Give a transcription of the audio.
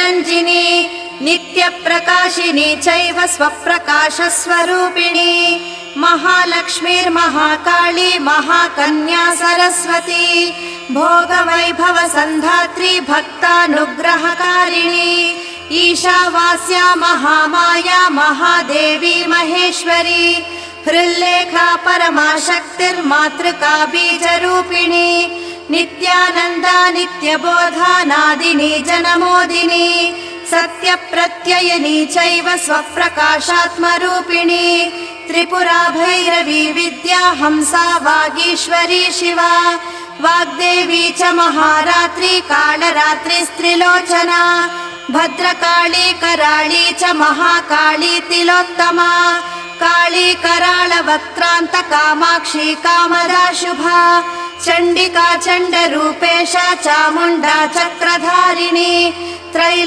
रञ्जिनी नित्यप्रकाशिनी चैव स्वप्रकाशस्वरूपिणी महालक्ष्मीर्महाकाली महाकन्या सरस्वती भोगवैभवसन्धात्री भक्तानुग्रहकारिणी ईशावास्या महामाया महादेवी महेश्वरी हृल्लेखा परमाशक्तिर्मातृका बीजरूपिणी नित्यानन्दा नित्यबोधा नादिनी जनमोदिनी सत्यप्रत्ययिनी चैव स्वप्रकाशात्मरूपिणी त्रिपुरा भैरवी विद्या हंसा वागीश्वरी शिवा वाग्देवी च महारात्री कालरात्रिस्त्रिलोचना भद्रकाली कराळी च महाकाली तिलोत्तमा काली कराळवक्त्रान्त कामाक्षी कामदा शुभा चण्डिका चण्डरूपेशा चामुण्डा चक्रधारिणी